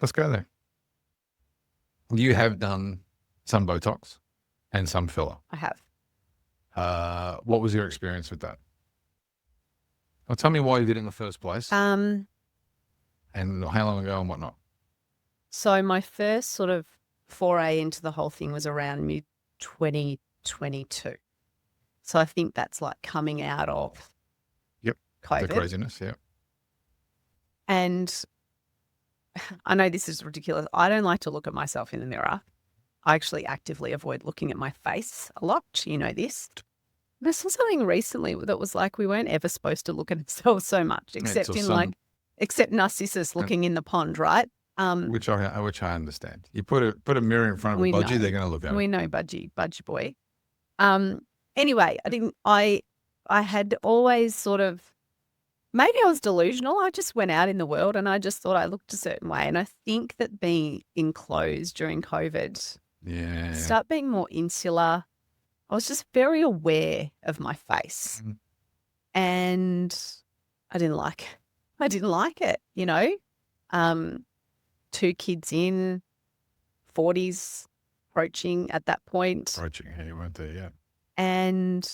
Let's go there. You have done some Botox and some filler. I have. What was your experience with that? Well, tell me why you did it in the first place and how long ago and whatnot. So my first sort of foray into the whole thing was around mid-2022. So I think that's like coming out of COVID. The craziness, yeah. And I know this is ridiculous. I don't like to look at myself in the mirror. I actually actively avoid looking at my face a lot. You know this. I saw something recently that was like we weren't ever supposed to look at ourselves so much, except Narcissus looking in the pond, right? Which I understand. You put a mirror in front of a budgie, they're going to look at it. We know budgie boy. Anyway, I had always sort of, maybe I was delusional. I just went out in the world and I just thought I looked a certain way. And I think that being enclosed during COVID, start being more insular. I was just very aware of my face, and I didn't like it, you know. 2 kids in, 40s approaching at that point. Yeah, you weren't there yet. And,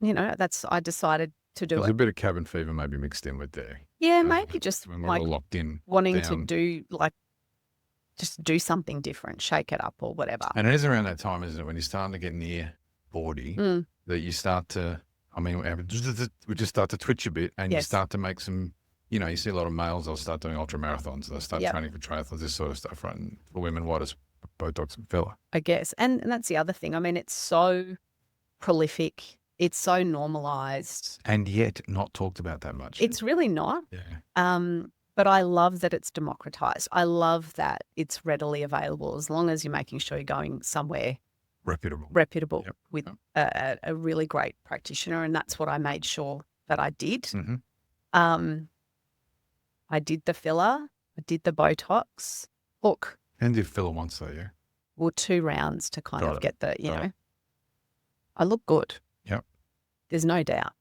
you know, I decided to do it. There's a bit of cabin fever maybe mixed in with there. Yeah, maybe just when we're like all locked in, wanting to do just do something different, shake it up or whatever. And it is around that time, isn't it, when you're starting to get near 40, that you start to, we just start to twitch a bit and you start to make some, you know, you see a lot of males, they'll start doing ultra marathons, they'll start training for triathlons, this sort of stuff, right? And for women, what is Botox and filler? I guess. And that's the other thing. I mean, it's so prolific. It's so normalized. And yet not talked about that much. It's really not. Yeah. But I love that it's democratized. I love that it's readily available as long as you're making sure you're going somewhere reputable with a really great practitioner. And that's what I made sure that I did. I did the filler. I did the Botox. Look. And did filler once though, yeah? Well, 2 rounds to kind of get the, you know. I look good. Yep. There's no doubt.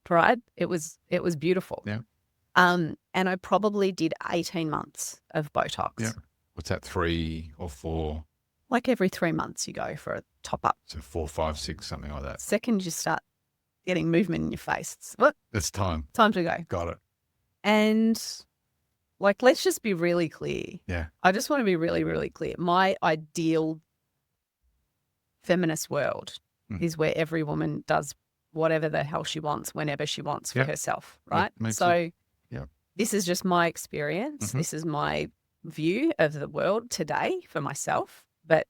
Right? It was beautiful. Yeah. And I probably did 18 months of Botox. Yeah. What's that, 3 or 4? Like every 3 months you go for a top up. So 4, 5, 6, something like that. Second you start getting movement in your face. It's time. Time to go. Got it. And like, let's just be really clear. Yeah. I just want to be really, really clear. My ideal feminist world is where every woman does whatever the hell she wants, whenever she wants for herself, right? So this is just my experience. This is my view of the world today for myself, but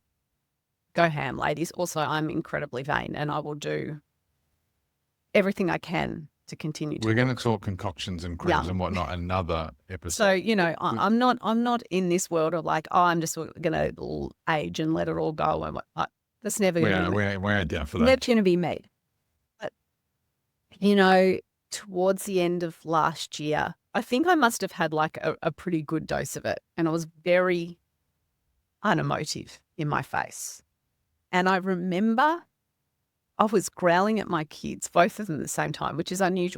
go ham, ladies. Also, I'm incredibly vain and I will do everything I can to continue to. We're going to talk concoctions and creams and whatnot another episode. So, you know, I'm not in this world of like, oh, I'm just going to age and let it all go. And that's never going to be me. We're down for that. Never going to be me. But, you know, towards the end of last year, I think I must have had like a pretty good dose of it. And I was very unemotive in my face. And I remember I was growling at my kids, both of them at the same time, which is unusual.